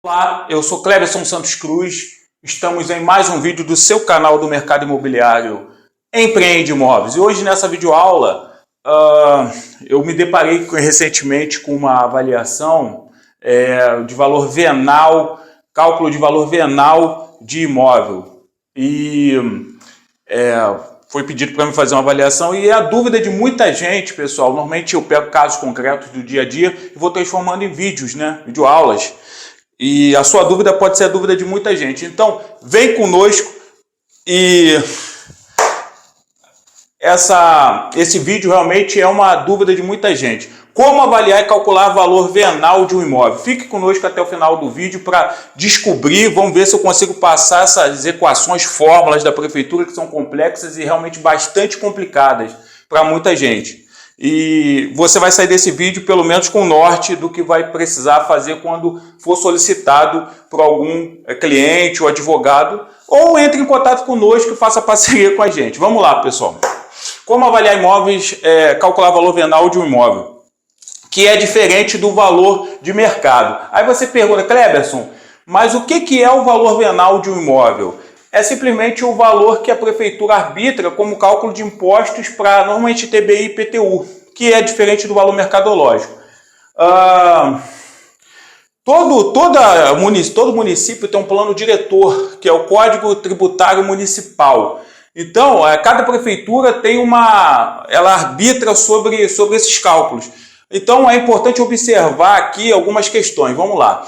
Olá, eu sou Cleberson Santos Cruz, estamos em mais um vídeo do seu canal do Mercado Imobiliário Empreende Imóveis. E hoje nessa videoaula eu me deparei recentemente com uma avaliação de valor venal, cálculo de valor venal de imóvel. E foi pedido para me fazer uma avaliação e é a dúvida de muita gente, pessoal. Normalmente eu pego casos concretos do dia a dia e vou transformando em vídeos, né? Videoaulas. E a sua dúvida pode ser a dúvida de muita gente. Então, vem conosco e esse vídeo realmente é uma dúvida de muita gente. Como avaliar e calcular o valor venal de um imóvel? Fique conosco até o final do vídeo para descobrir. Vamos ver se eu consigo passar essas equações, fórmulas da prefeitura que são complexas e realmente bastante complicadas para muita gente. E você vai sair desse vídeo pelo menos com o norte do que vai precisar fazer quando for solicitado por algum cliente ou advogado, ou entre em contato conosco e faça parceria com a gente. Vamos lá, pessoal. Como avaliar imóveis, calcular o valor venal de um imóvel, que é diferente do valor de mercado. Aí você pergunta, Cleberson, mas o que é o valor venal de um imóvel? É simplesmente o valor que a prefeitura arbitra como cálculo de impostos para normalmente TBI e IPTU, que é diferente do valor mercadológico. Todo município tem um plano diretor, que é o Código Tributário Municipal. Então, cada prefeitura ela arbitra sobre esses cálculos. Então, é importante observar aqui algumas questões. Vamos lá.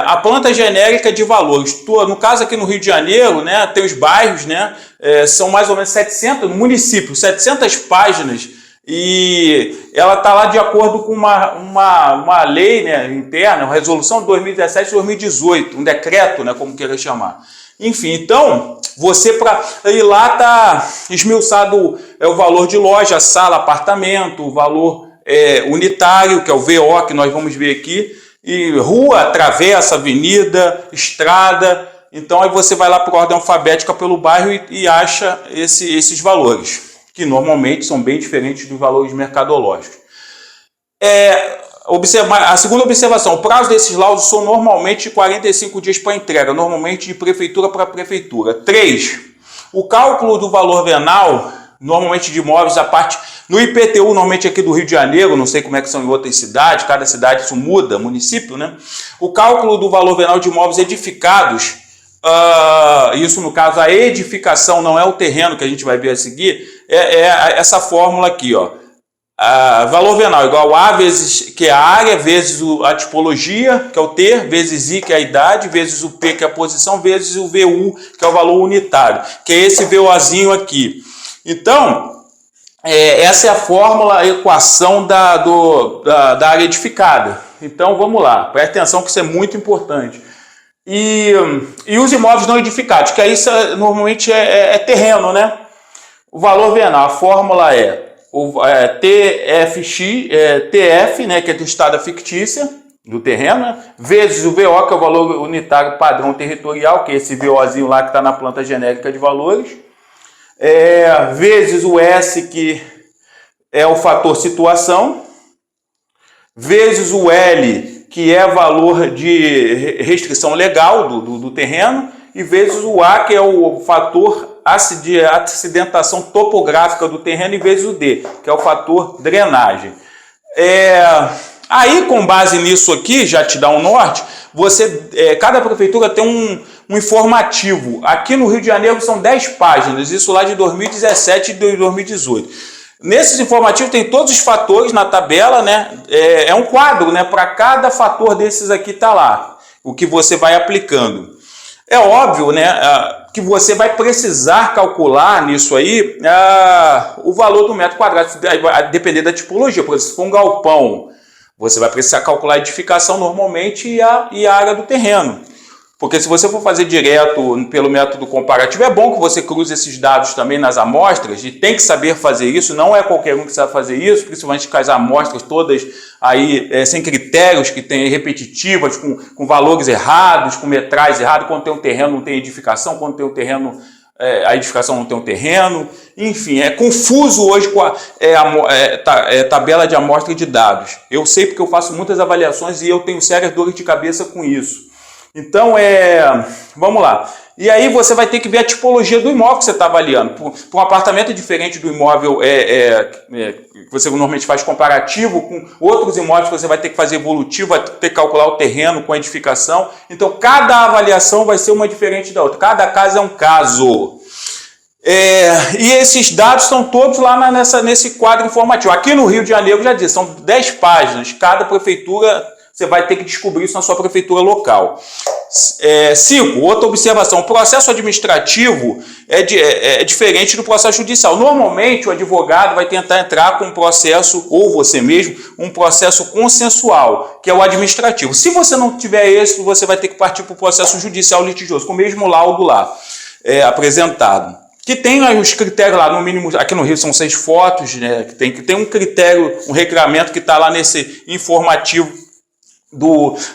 A planta genérica de valores. No caso aqui no Rio de Janeiro, né, tem os bairros, né, são mais ou menos 700 municípios, 700 páginas, e ela está lá de acordo com uma lei, né, interna, uma resolução de 2017-2018, um decreto, né, como queira chamar. Enfim, então, você para ir lá está esmiuçado o valor de loja, sala, apartamento, o valor unitário, que é o VO, que nós vamos ver aqui, e rua, travessa, avenida, estrada. Então aí você vai lá por ordem alfabética pelo bairro e acha esses valores, que normalmente são bem diferentes dos valores mercadológicos. A segunda observação, o prazo desses laudos são normalmente 45 dias para entrega, normalmente de prefeitura para prefeitura. 3. O cálculo do valor venal, normalmente de imóveis, no IPTU, normalmente aqui do Rio de Janeiro, não sei como é que são em outras cidades, cada cidade isso muda, município, né? O cálculo do valor venal de imóveis edificados, isso no caso a edificação, não é o terreno que a gente vai ver a seguir, essa fórmula aqui, ó. Valor venal igual a vezes, que é a área, vezes a tipologia, que é o T, vezes I, que é a idade, vezes o P, que é a posição, vezes o VU, que é o valor unitário, que é esse VOzinho aqui. Então, essa é a fórmula, a equação da área edificada. Então, vamos lá, presta atenção que isso é muito importante. E os imóveis não edificados, que aí normalmente é terreno, né? O valor venal, a fórmula é TF, né, que é testada fictícia do terreno, né, vezes o VO, que é o valor unitário padrão territorial, que é esse VOzinho lá que está na planta genérica de valores, vezes o S, que é o fator situação, vezes o L, que é valor de restrição legal do terreno, e vezes o A, que é o fator de acidentação topográfica do terreno, e vezes o D, que é o fator drenagem. Aí, com base nisso aqui, já te dá um norte, cada prefeitura tem um informativo. Aqui no Rio de Janeiro são 10 páginas, isso lá de 2017 e de 2018. Nesses informativos tem todos os fatores na tabela, né? É um quadro, né? Para cada fator desses aqui tá lá, o que você vai aplicando. É óbvio, né, que você vai precisar calcular nisso aí o valor do metro quadrado, vai depender da tipologia. Por exemplo, se for um galpão, você vai precisar calcular a edificação normalmente e a área do terreno. Porque se você for fazer direto pelo método comparativo, é bom que você cruze esses dados também nas amostras, e tem que saber fazer isso, não é qualquer um que sabe fazer isso, principalmente com as amostras todas aí sem critérios, que tem repetitivas, com valores errados, com metrais errados, quando tem um terreno não tem edificação, quando tem um terreno a edificação não tem um terreno, enfim, é confuso hoje com a tabela de amostra de dados. Eu sei porque eu faço muitas avaliações e eu tenho sérias dores de cabeça com isso. Então, vamos lá. E aí você vai ter que ver a tipologia do imóvel que você está avaliando. Para um apartamento diferente do imóvel que você normalmente faz comparativo com outros imóveis que você vai ter que fazer evolutivo, vai ter que calcular o terreno com a edificação. Então, cada avaliação vai ser uma diferente da outra. Cada caso é um caso. E esses dados estão todos lá nesse quadro informativo. Aqui no Rio de Janeiro, já disse, são 10 páginas. Cada prefeitura, você vai ter que descobrir isso na sua prefeitura local. 5. Outra observação. O processo administrativo é diferente do processo judicial. Normalmente, o advogado vai tentar entrar com um processo, ou você mesmo, um processo consensual, que é o administrativo. Se você não tiver êxito, você vai ter que partir para o processo judicial litigioso, com o mesmo laudo lá apresentado. Que tem os critérios lá, no mínimo, aqui no Rio são 6 fotos, né? Que tem um critério, um regramento que está lá nesse informativo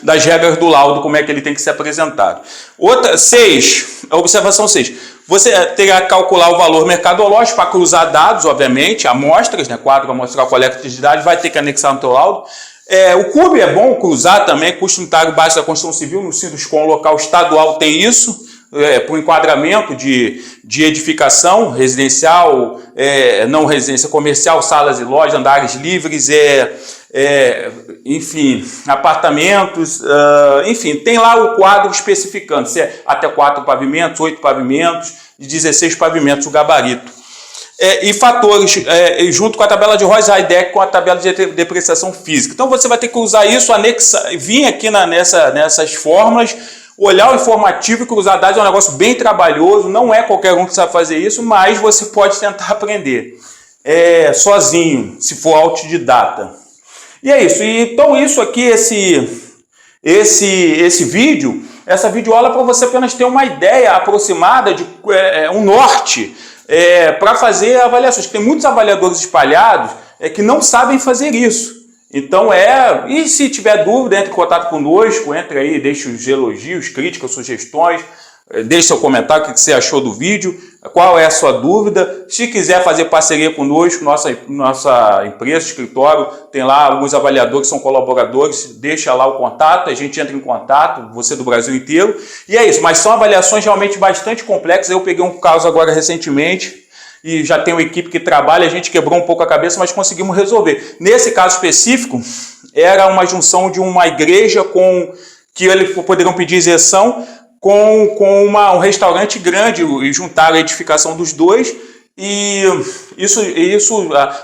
das regras do laudo, como é que ele tem que ser apresentado. Outra, 6, a observação 6. Você terá que calcular o valor mercadológico para cruzar dados, obviamente, amostras, né? Quadro amostral, coleta de dados, vai ter que anexar no teu laudo. O CUB é bom cruzar também, custo unitário básico da construção civil, no Sinduscom local estadual tem isso. Para o enquadramento de edificação residencial, não residência comercial, salas e lojas, andares livres, enfim, apartamentos, enfim, tem lá o quadro especificando se é até 4 pavimentos, 8 pavimentos, 16 pavimentos, o gabarito. E fatores, junto com a tabela de ROS, a IDEC com a tabela de depreciação física. Então você vai ter que usar isso, anexar, vir aqui nessas fórmulas, olhar o informativo e cruzar dados é um negócio bem trabalhoso, não é qualquer um que sabe fazer isso, mas você pode tentar aprender sozinho, se for autodidata. E é isso. Então isso aqui, esse vídeo, essa videoaula é para você apenas ter uma ideia aproximada de um norte para fazer avaliações. Tem muitos avaliadores espalhados que não sabem fazer isso. Então e se tiver dúvida, entre em contato conosco, entre aí, deixe os elogios, críticas, sugestões, deixe seu comentário, o que você achou do vídeo, qual é a sua dúvida. Se quiser fazer parceria conosco, nossa empresa, escritório, tem lá alguns avaliadores que são colaboradores, deixa lá o contato, a gente entra em contato, você do Brasil inteiro. E é isso, mas são avaliações realmente bastante complexas. Eu peguei um caso agora recentemente, e já tem uma equipe que trabalha, a gente quebrou um pouco a cabeça, mas conseguimos resolver. Nesse caso específico, era uma junção de uma igreja que eles poderiam pedir isenção com um restaurante grande, e juntaram a edificação dos dois, e isso,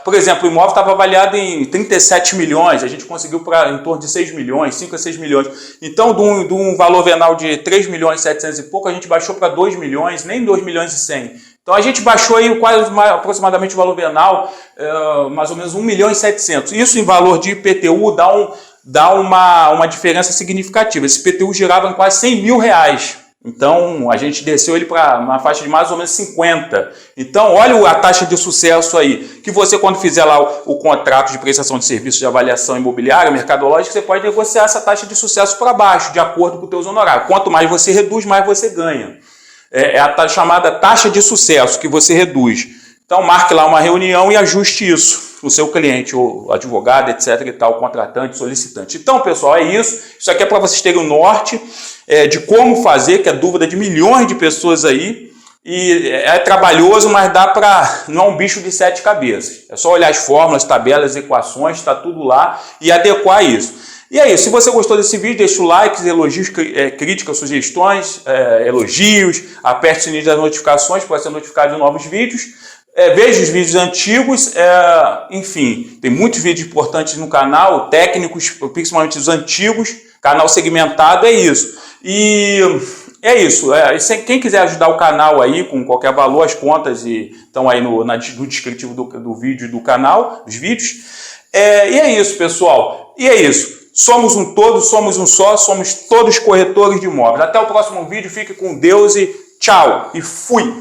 por exemplo, o imóvel estava avaliado em 37 milhões, a gente conseguiu para em torno de 6 milhões, 5 a 6 milhões. Então, de um valor venal de 3 milhões e 700 e pouco, a gente baixou para 2 milhões, nem 2 milhões e 100. Então a gente baixou aí aproximadamente o valor venal, mais ou menos 1 milhão e 700. Isso em valor de IPTU dá uma diferença significativa. Esse IPTU girava em quase 100 mil reais. Então a gente desceu ele para uma faixa de mais ou menos 50. Então olha a taxa de sucesso aí, que você quando fizer lá o contrato de prestação de serviço de avaliação imobiliária, mercadológica, você pode negociar essa taxa de sucesso para baixo, de acordo com os teus honorários. Quanto mais você reduz, mais você ganha. É a chamada taxa de sucesso que você reduz. Então marque lá uma reunião e ajuste isso, o seu cliente, o advogado, etc. e tal, contratante, solicitante. Então, pessoal, é isso. Isso aqui é para vocês terem o norte de como fazer, que é dúvida de milhões de pessoas aí. E é trabalhoso, mas não é um bicho de 7 cabeças. É só olhar as fórmulas, tabelas, equações, está tudo lá e adequar isso. E é isso, se você gostou desse vídeo, deixa o like, elogios, críticas, sugestões, elogios, aperte o sininho das notificações para ser notificado de novos vídeos. Veja os vídeos antigos, enfim, tem muitos vídeos importantes no canal, técnicos, principalmente os antigos, canal segmentado, é isso. E é isso, quem quiser ajudar o canal aí com qualquer valor, as contas estão aí no descritivo do vídeo do canal, dos vídeos. E é isso, pessoal, e é isso. Somos um todo, somos um só, somos todos corretores de imóveis. Até o próximo vídeo, fique com Deus e tchau, e fui!